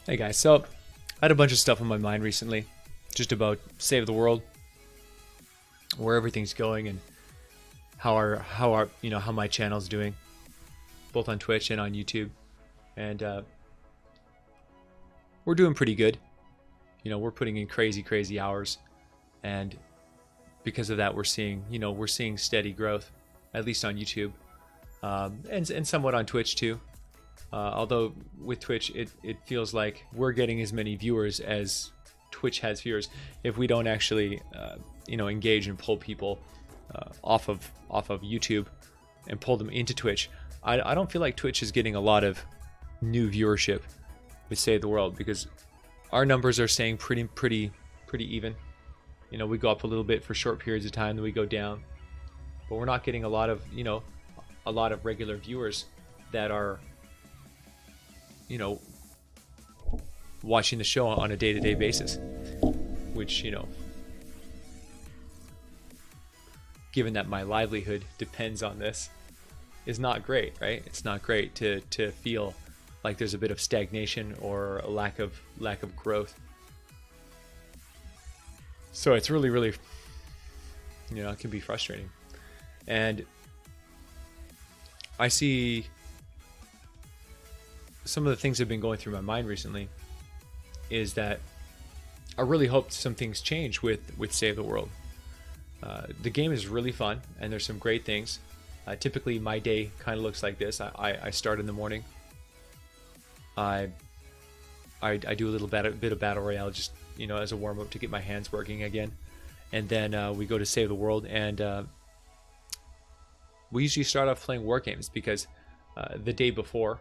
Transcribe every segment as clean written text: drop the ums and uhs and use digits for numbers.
Hey guys, so I had a bunch of stuff on my mind recently, just about Save the World, where everything's going, and how my channel's doing, both on Twitch and on YouTube, and we're doing pretty good. You know, we're putting in crazy hours, and because of that, we're seeing steady growth, at least on YouTube, and somewhat on Twitch too. Although with Twitch, it feels like we're getting as many viewers as Twitch has viewers. If we don't actually, engage and pull people off of YouTube and pull them into Twitch, I don't feel like Twitch is getting a lot of new viewership with Save the World, because our numbers are staying pretty even. You know, we go up a little bit for short periods of time, then we go down, but we're not getting a lot of regular viewers that are watching the show on a day-to-day basis, which, given that my livelihood depends on this, is not great, right? It's not great to feel like there's a bit of stagnation or a lack of growth. So it's really, it can be frustrating. And I see some of the things that have been going through my mind recently is that I really hope some things change with Save the World. The game is really fun, and there's some great things. Typically, my day kind of looks like this. I start in the morning. I do a little bit of Battle Royale, just as a warm-up to get my hands working again. And then we go to Save the World, and we usually start off playing war games, because the day before,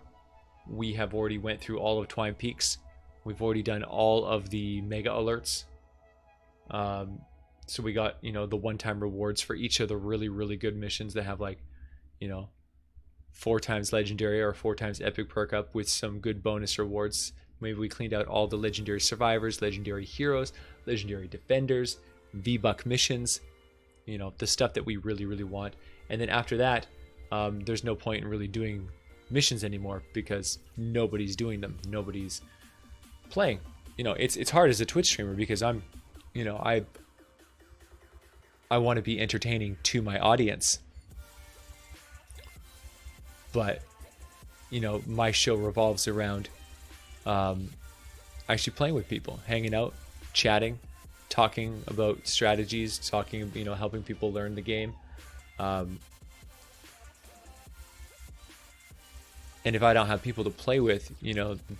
we have already went through all of Twine Peaks. We've already done all of the mega alerts. So we got, the one-time rewards for each of the really good missions that have 4 times legendary or 4 times epic perk up with some good bonus rewards. Maybe we cleaned out all the legendary survivors, legendary heroes, legendary defenders, V-Buck missions, the stuff that we really want. And then after that, there's no point in really doing missions anymore, because nobody's doing them, nobody's playing. It's hard as a Twitch streamer, because I'm I want to be entertaining to my audience, but my show revolves around actually playing with people, hanging out, chatting, talking about strategies, talking, helping people learn the game. And if I don't have people to play with,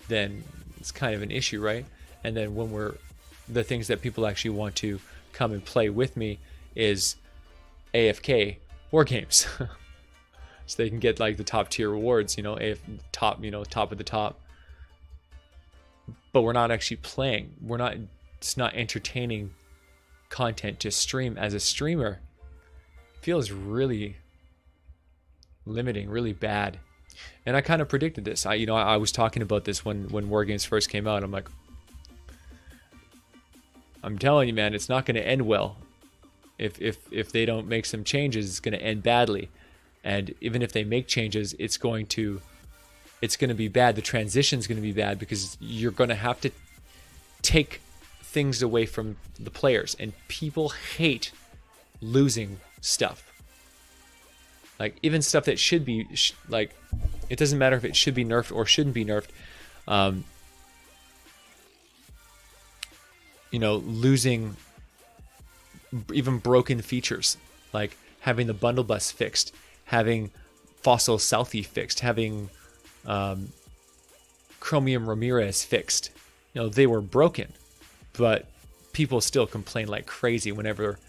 then it's kind of an issue, right? And then when the things that people actually want to come and play with me is AFK war games. So they can get the top tier rewards, top of the top. But we're not actually playing. It's not entertaining content to stream. As a streamer, it feels really limiting, really bad. And I kind of predicted this. I was talking about this when War Games first came out. I'm like, I'm telling you, man, it's not going to end well. If they don't make some changes, it's going to end badly. And even if they make changes, it's going to be bad. The transition's going to be bad, because you're going to have to take things away from the players, and people hate losing stuff. Even stuff that should be it doesn't matter if it should be nerfed or shouldn't be nerfed. Losing even broken features, like having the bundle bus fixed, having Fossil Southie fixed, having Chromium Ramirez fixed. They were broken, but people still complain like crazy whenever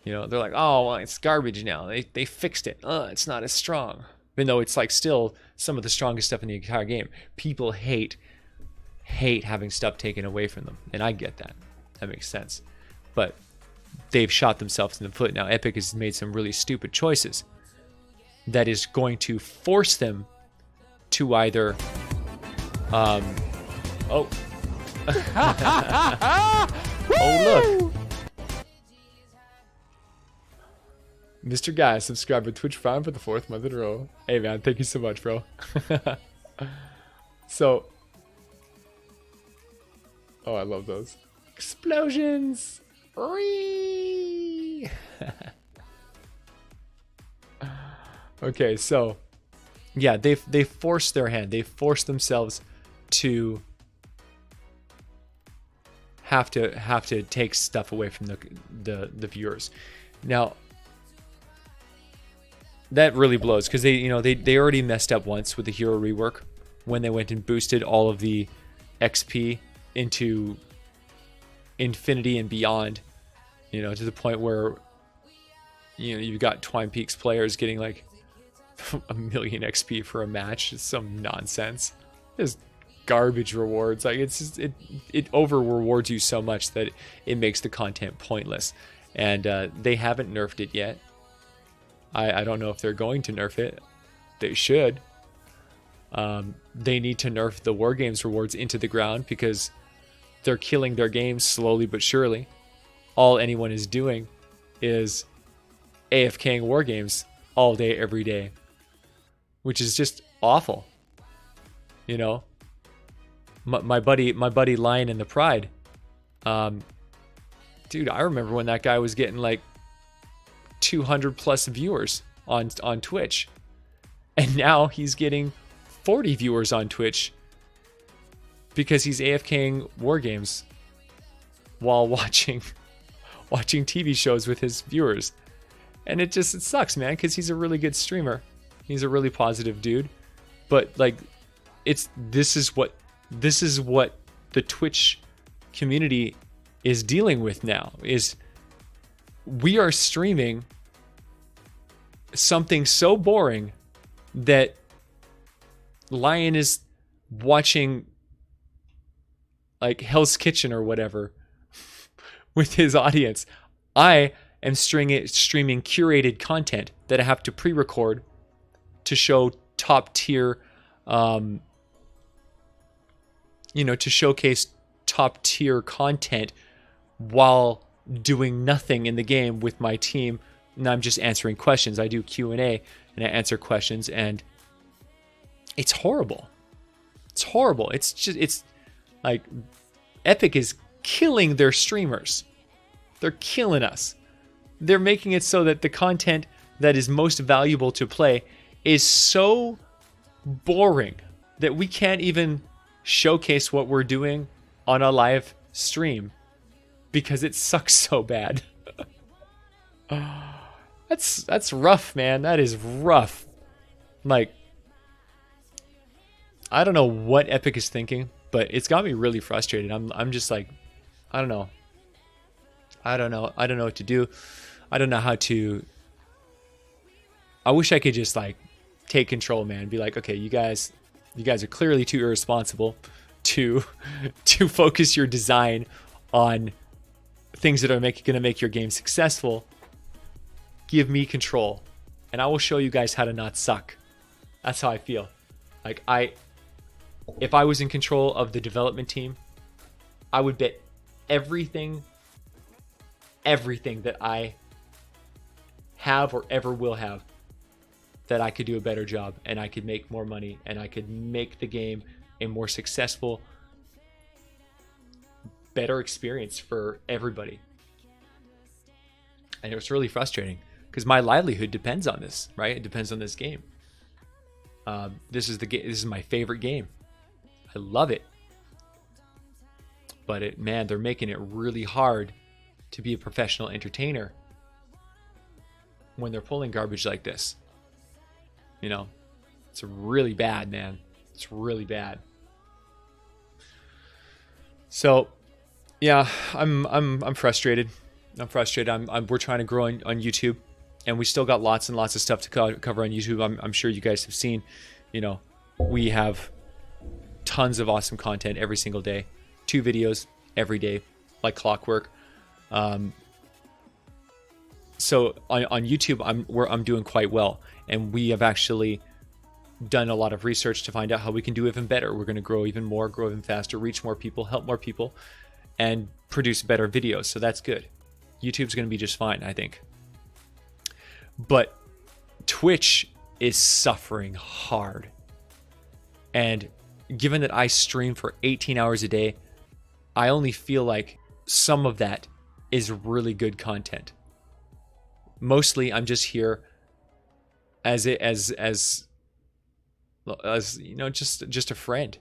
they're like, oh, well, it's garbage now. They fixed it. It's not as strong. Even though it's still some of the strongest stuff in the entire game. People hate having stuff taken away from them. And I get that. That makes sense. But they've shot themselves in the foot. Now, Epic has made some really stupid choices that is going to force them to either... oh, look. Mr. Guy subscribed to Twitch Prime for the 4th month in a row. Hey, man, thank you so much, bro. So, Oh, I love those. Explosions! Whee! Okay, so yeah, they forced their hand. They forced themselves to have to take stuff away from the viewers. Now that really blows, because they already messed up once with the hero rework when they went and boosted all of the XP into infinity and beyond, to the point where you've got Twine Peaks players getting like 1 million XP for a match. It's some nonsense. It's garbage rewards. Like it's just, it over rewards you so much that it makes the content pointless. And they haven't nerfed it yet. I don't know if they're going to nerf it. They should. They need to nerf the War Games rewards into the ground, because they're killing their games slowly but surely. All anyone is doing is AFKing War Games all day, every day, which is just awful. My buddy Lion in the Pride, dude, I remember when that guy was getting like 200 plus viewers on Twitch, and now he's getting 40 viewers on Twitch because he's AFKing War Games while watching TV shows with his viewers. And it sucks, man, because he's a really good streamer. He's a really positive dude. But like, this is what the Twitch community is dealing with now, is we are streaming something so boring that Lion is watching like Hell's Kitchen or whatever with his audience. I am streaming curated content that I have to pre-record to show top tier, to showcase top tier content while doing nothing in the game with my team. And I'm just answering questions. I do Q&A and I answer questions, and it's horrible. It's horrible. It's like Epic is killing their streamers. They're killing us. They're making it so that the content that is most valuable to play is so boring that we can't even showcase what we're doing on a live stream because it sucks so bad. That's rough, man. That is rough. Like, I don't know what Epic is thinking, but it's got me really frustrated. I'm just like, I don't know. I don't know what to do. I don't know how to. I wish I could just like take control, man. Be like, okay, you guys are clearly too irresponsible to focus your design on things that are going to make your game successful. Give me control, and I will show you guys how to not suck. That's how I feel. Like, if I was in control of the development team, I would bet everything that I have or ever will have that I could do a better job, and I could make more money, and I could make the game a more successful, better experience for everybody. And it was really frustrating because my livelihood depends on this, right? It depends on this game. This is my favorite game. I love it. But man, they're making it really hard to be a professional entertainer when they're pulling garbage like this. It's really bad, man. It's really bad. So, yeah, I'm frustrated. We're trying to grow on YouTube, and we still got lots and lots of stuff to cover on YouTube. I'm sure you guys have seen. We have tons of awesome content every single day. 2 videos every day, like clockwork. So on YouTube, I'm doing quite well, and we have actually done a lot of research to find out how we can do even better. We're going to grow even more, grow even faster, reach more people, help more people, and produce better videos. So that's good. YouTube's going to be just fine, I think. But Twitch is suffering hard. And given that I stream for 18 hours a day, I only feel like some of that is really good content. Mostly I'm just here as you know, just a friend,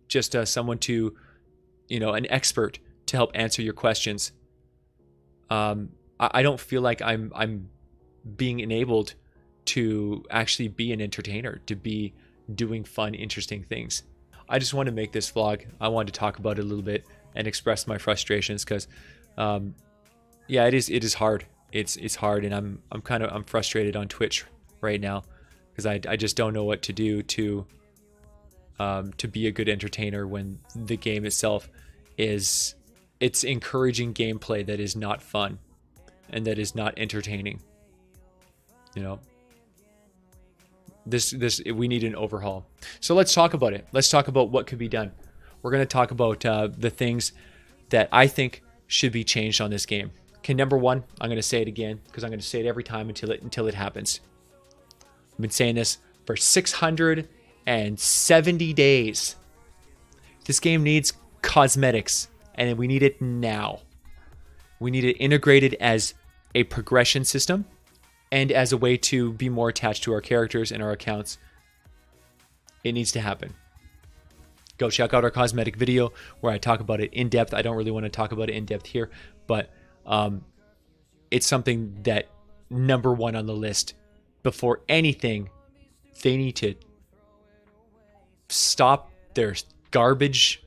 just someone to, you know, an expert to help answer your questions. I don't feel like I'm being enabled to actually be an entertainer, to be doing fun, interesting things. I just want to make this vlog. I wanted to talk about it a little bit and express my frustrations because, yeah, it is hard. It's hard, and I'm frustrated on Twitch right now because I just don't know what to do to be a good entertainer when the game itself it's encouraging gameplay that is not fun and that is not entertaining. You know, we need an overhaul. So let's talk about it. Let's talk about what could be done. We're going to talk about the things that I think should be changed on this game. Okay, number one, I'm going to say it again because I'm going to say it every time until it happens. I've been saying this for 670 days. This game needs cosmetics, and we need it now. We need it integrated as a progression system and as a way to be more attached to our characters and our accounts. It needs to happen. Go check out our cosmetic video where I talk about it in depth. I don't really want to talk about it in depth here, but it's something that number one on the list. Before anything, they need to stop their garbage,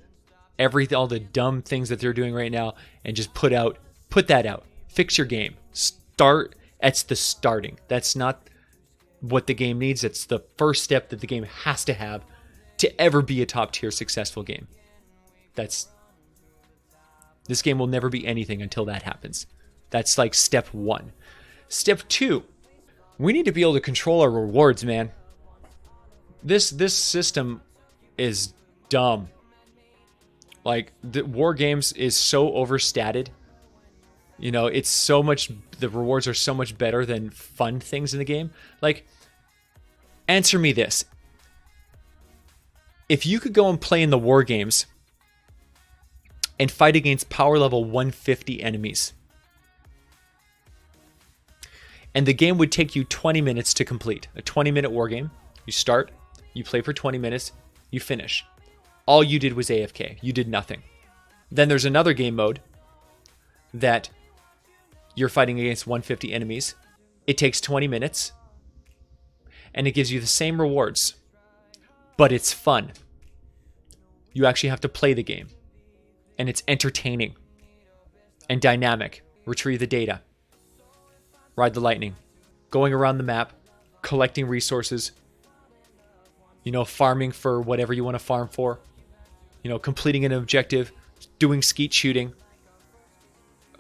all the dumb things that they're doing right now, and just put that out. Fix your game. Start. That's the starting. That's not what the game needs. It's the first step that the game has to have to ever be a top tier successful game. This game will never be anything until that happens. That's like step one. Step two, we need to be able to control our rewards, man. This system is dumb. Like, the war games is so overstated. You know, it's so much, the rewards are so much better than fun things in the game. Like, answer me this. If you could go and play in the war games and fight against power level 150 enemies, and the game would take you 20 minutes to complete, a 20-minute war game, you start, you play for 20 minutes, you finish. All you did was AFK. You did nothing. Then there's another game mode that you're fighting against 150 enemies. It takes 20 minutes, and it gives you the same rewards, but it's fun. You actually have to play the game, and it's entertaining and dynamic. Retrieve the data, ride the lightning, going around the map, collecting resources, you know, farming for whatever you want to farm for, you know, completing an objective, doing skeet shooting,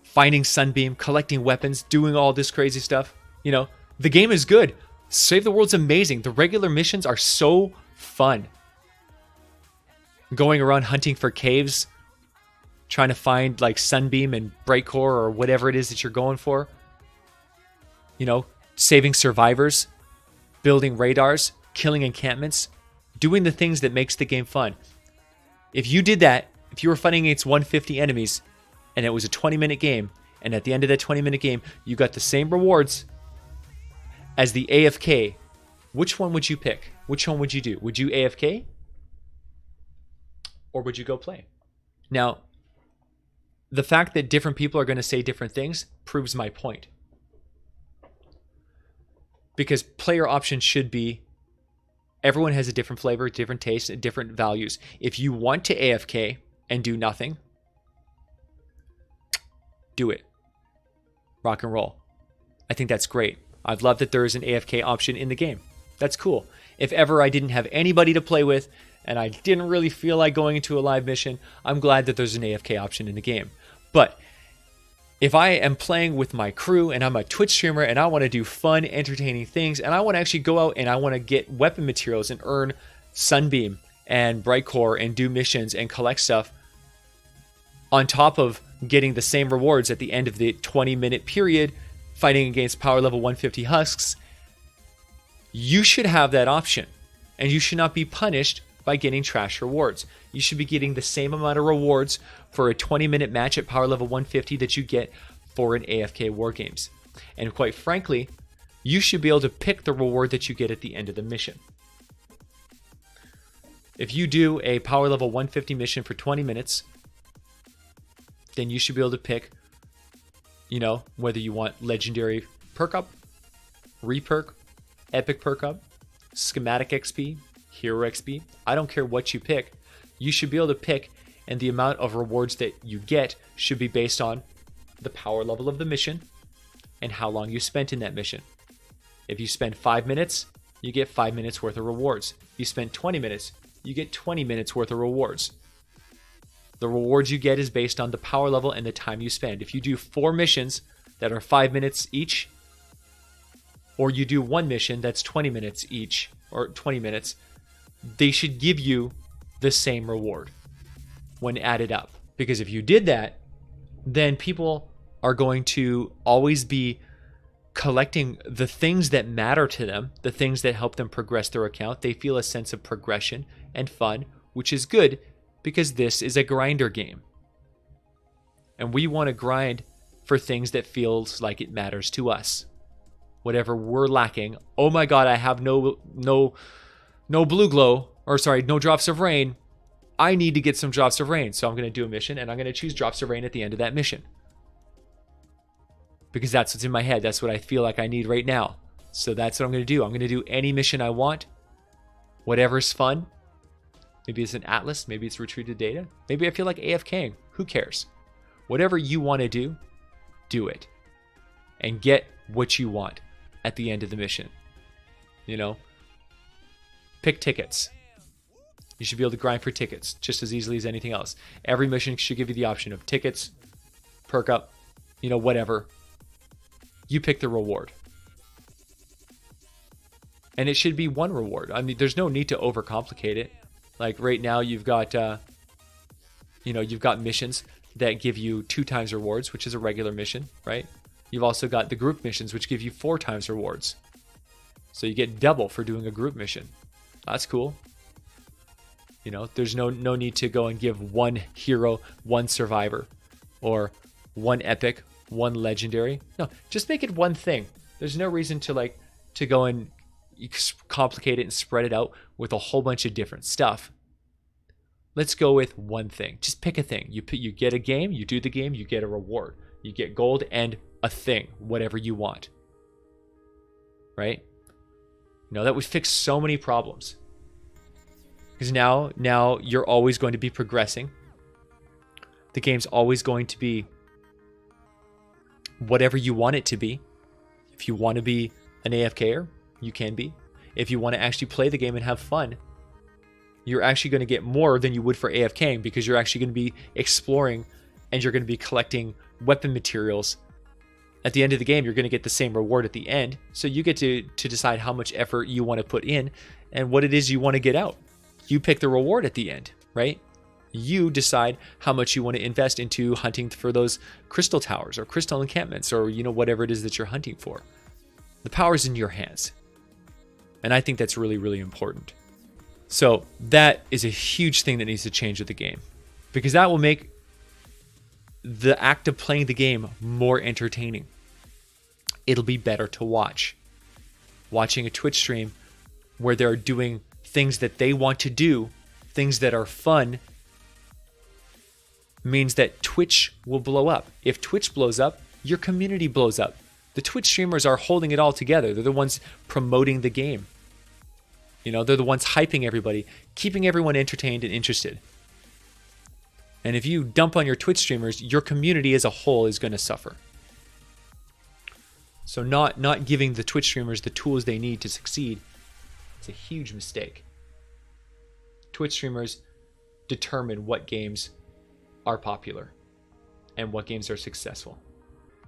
finding sunbeam, collecting weapons, doing all this crazy stuff. You know, the game is good. Save the World's amazing. The regular missions are so fun. Going around hunting for caves, trying to find like sunbeam and bright core or whatever it is that you're going for. You know, saving survivors, building radars, killing encampments, doing the things that makes the game fun. If you did that, if you were fighting against 150 enemies and it was a 20-minute game, and at the end of that 20-minute game, you got the same rewards as the AFK, which one would you pick? Which one would you do? Would you AFK? Or would you go play? Now, the fact that different people are going to say different things proves my point. Because player options should be, everyone has a different flavor, different taste, and different values. If you want to AFK and do nothing, do it. Rock and roll. I think that's great. I've loved that there is an AFK option in the game. That's cool. If ever I didn't have anybody to play with and I didn't really feel like going into a live mission, I'm glad that there's an AFK option in the game. But if I am playing with my crew and I'm a Twitch streamer and I want to do fun, entertaining things, and I want to actually go out and I want to get weapon materials and earn Sunbeam and Bright Core and do missions and collect stuff on top of getting the same rewards at the end of the 20-minute period fighting against power level 150 husks, you should have that option. And you should not be punished by getting trash rewards. you should be getting the same amount of rewards for a 20-minute match at power level 150 that you get for an AFK War Games. And quite frankly, you should be able to pick the reward that you get at the end of the mission. If you do a power level 150 mission for 20 minutes, then you should be able to pick, you know, whether you want legendary perk up, reperk, epic perk up, schematic XP, hero XP. I don't care what you pick. You should be able to pick, and the amount of rewards that you get should be based on the power level of the mission and how long you spent in that mission. If you spend 5 minutes, you get 5 minutes worth of rewards. If you spend 20 minutes, you get 20 minutes worth of rewards. The rewards you get is based on the power level and the time you spend. If you do 4 missions that are 5 minutes each, or you do 1 mission that's 20 minutes each, or 20 minutes, they should give you the same reward when added up. Because if you did that, then people are going to always be collecting the things that matter to them, the things that help them progress their account. They feel a sense of progression and fun, which is good because this is a grinder game. And we want to grind for things that feels like it matters to us. Whatever we're lacking. Oh my God, I have no blue glow, or sorry, no drops of rain. I need to get some drops of rain. So I'm going to do a mission and I'm going to choose drops of rain at the end of that mission. Because that's what's in my head. That's what I feel like I need right now. So that's what I'm going to do. I'm going to do any mission I want. Whatever's fun. Maybe it's an atlas. Maybe it's retrieved data. Maybe I feel like AFKing. Who cares? Whatever you want to do, do it. And get what you want at the end of the mission. You know? Pick tickets. You should be able to grind for tickets just as easily as anything else. Every mission should give you the option of tickets, perk up, you know, whatever. You pick the reward. And it should be one reward. I mean, there's no need to overcomplicate it. Like right now you've got, you've got missions that give you 2 times rewards, which is a regular mission, right? You've also got the group missions, which give you 4 times rewards. So you get double for doing a group mission. That's cool. You know, there's no need to go and give 1 hero, 1 survivor, or 1 epic, 1 legendary. No, just make it one thing. There's no reason to go and complicate it and spread it out with a whole bunch of different stuff. Let's go with one thing. Just pick a thing. You get a game, you do the game, you get a reward. You get gold and a thing, whatever you want. Right? You know, that would fix so many problems. Because now you're always going to be progressing. The game's always going to be whatever you want it to be. If you want to be an AFKer, you can be. If you want to actually play the game and have fun, you're actually going to get more than you would for AFKing, because you're actually going to be exploring and you're going to be collecting weapon materials. At the end of the game, you're going to get the same reward at the end. So you get to decide how much effort you want to put in and what it is you want to get out. You pick the reward at the end, right? You decide how much you want to invest into hunting for those crystal towers or crystal encampments, or whatever it is that you're hunting for. The power's in your hands. And I think that's really, really important. So that is a huge thing that needs to change with the game, because that will make the act of playing the game more entertaining. It'll be better to watch. Watching a Twitch stream where they're doing things that they want to do, things that are fun, means that Twitch will blow up. If Twitch blows up, your community blows up. The Twitch streamers are holding it all together. They're the ones promoting the game. They're the ones hyping everybody, keeping everyone entertained and interested. And if you dump on your Twitch streamers, your community as a whole is going to suffer. So not giving the Twitch streamers the tools they need to succeed, it's a huge mistake. Twitch streamers determine what games are popular and what games are successful.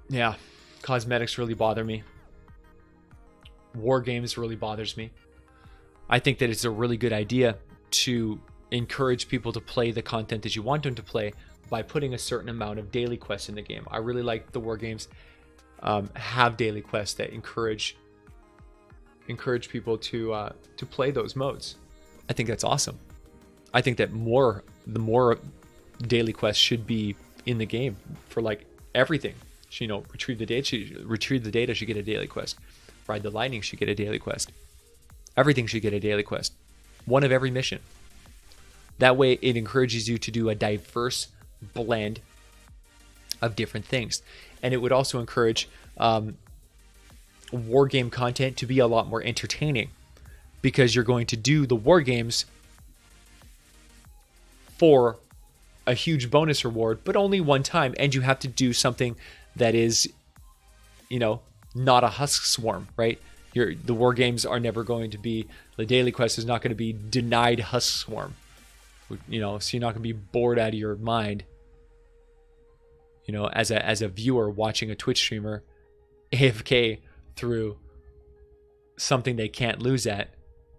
Yeah, cosmetics really bother me. War games really bothers me. I think that it's a really good idea to encourage people to play the content that you want them to play by putting a certain amount of daily quests in the game. I really like the war games have daily quests that encourage people to play those modes. I think that's awesome. I think that the more daily quests should be in the game for like everything. You know, retrieve the data should get a daily quest. Ride the lightning should get a daily quest. Everything should get a daily quest. One of every mission. That way it encourages you to do a diverse blend of different things. And it would also encourage war game content to be a lot more entertaining, because you're going to do the war games for a huge bonus reward, but only one time, and you have to do something that is, you know, not a husk swarm, right? The war games are never going to be, the daily quest is not going to be denied husk swarm, you know, so you're not going to be bored out of your mind, you know, as a viewer watching a Twitch streamer AFK through something they can't lose at.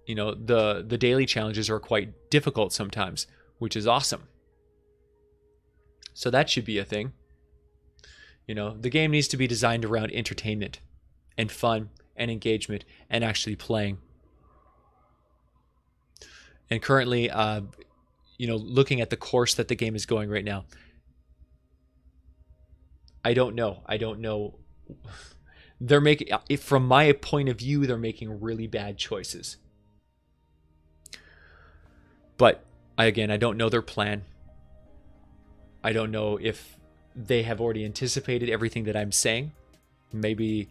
You know, the daily challenges are quite difficult sometimes, which is awesome. So that should be a thing. You know, the game needs to be designed around entertainment and fun and engagement and actually playing. And currently, you know, looking at the course that the game is going right now, I don't know. They're making, from my point of view, they're making really bad choices. But again, I don't know their plan. I don't know if they have already anticipated everything that I'm saying. Maybe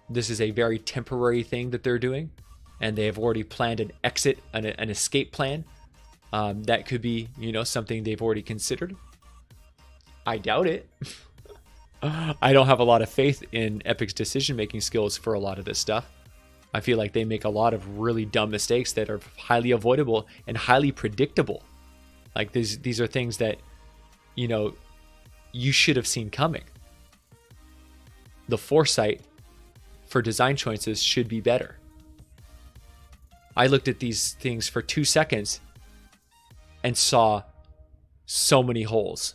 this is a very temporary thing that they're doing, and they have already planned an exit, an escape plan. That could be, you know, something they've already considered. I doubt it. I don't have a lot of faith in Epic's decision-making skills for a lot of this stuff. I feel like they make a lot of really dumb mistakes that are highly avoidable and highly predictable. Like these are things that, you know, you should have seen coming. The foresight for design choices should be better. I looked at these things for 2 seconds and saw so many holes.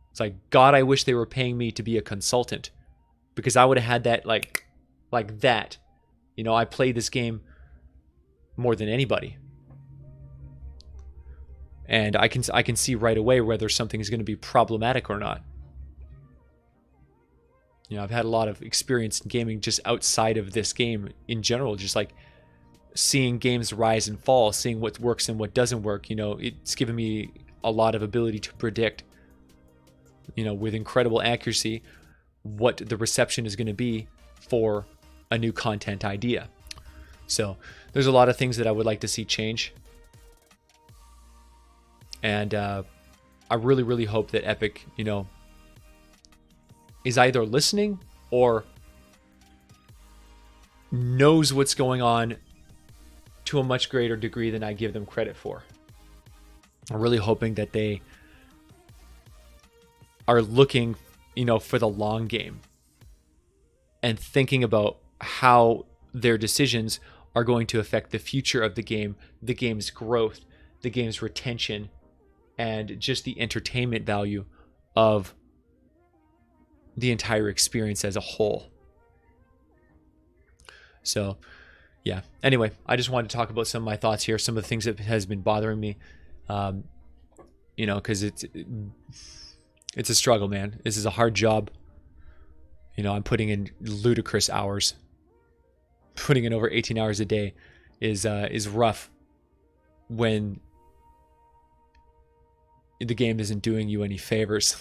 It's like, God, I wish they were paying me to be a consultant, because I would have had that like that. You know, I play this game more than anybody. And I can see right away whether something is going to be problematic or not. You know, I've had a lot of experience in gaming just outside of this game in general, just like seeing games rise and fall, seeing what works and what doesn't work. You know, it's given me a lot of ability to predict, you know, with incredible accuracy, what the reception is going to be for a new content idea. So there's a lot of things that I would like to see change. And I really, really hope that Epic, you know, is either listening or knows what's going on to a much greater degree than I give them credit for. I'm really hoping that they are looking, you know, for the long game and thinking about how their decisions are going to affect the future of the game, the game's growth, the game's retention, and just the entertainment value of the entire experience as a whole. So, yeah. Anyway, I just wanted to talk about some of my thoughts here, some of the things that has been bothering me. You know, because it's a struggle, man. This is a hard job. You know, I'm putting in ludicrous hours. Putting in over 18 hours a day is rough when the game isn't doing you any favors,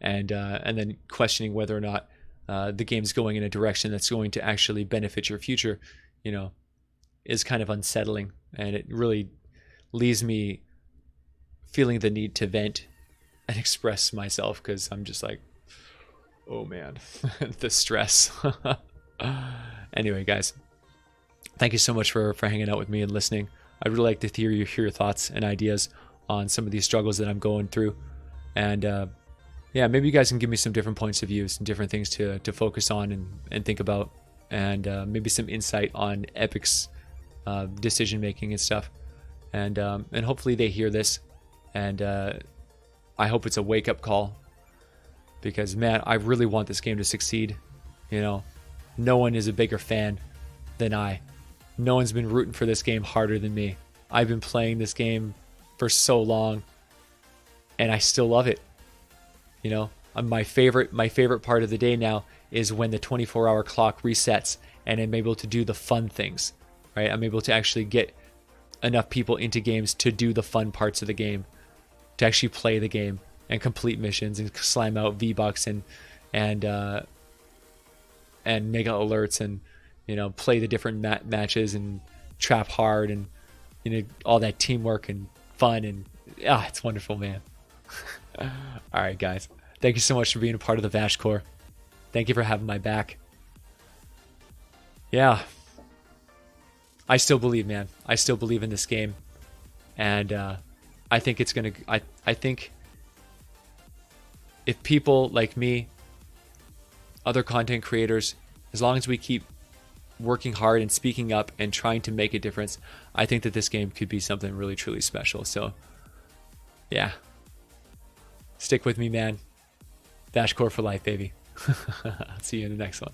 and then questioning whether or not the game's going in a direction that's going to actually benefit your future, you know, is kind of unsettling, and it really leaves me feeling the need to vent and express myself, because I'm just like, oh man, the stress. Anyway, guys, thank you so much for hanging out with me and listening. I'd really like to hear your thoughts and ideas on some of these struggles that I'm going through. And yeah, maybe you guys can give me some different points of view, some different things to focus on and think about, and maybe some insight on Epic's decision making and stuff. And hopefully they hear this, and I hope it's a wake up call, because man, I really want this game to succeed. You know, no one is a bigger fan than I. No one's been rooting for this game harder than me. I've been playing this game for so long, and I still love it. You know, my favorite part of the day now is when the 24-hour clock resets and I'm able to do the fun things, right? I'm able to actually get enough people into games to do the fun parts of the game, to actually play the game and complete missions and slam out V-Bucks and mega alerts and, you know, play the different matches and trap hard and, you know, all that teamwork and fun and it's wonderful, man. All right, guys. Thank you so much for being a part of the VASH Corps. Thank you for having my back. Yeah. I still believe, man. I still believe in this game. And I think it's going to... I think if people like me, other content creators, as long as we keep working hard and speaking up and trying to make a difference, I think that this game could be something really, truly special. So, yeah. Stick with me, man. VASH Corps for life, baby. I'll see you in the next one.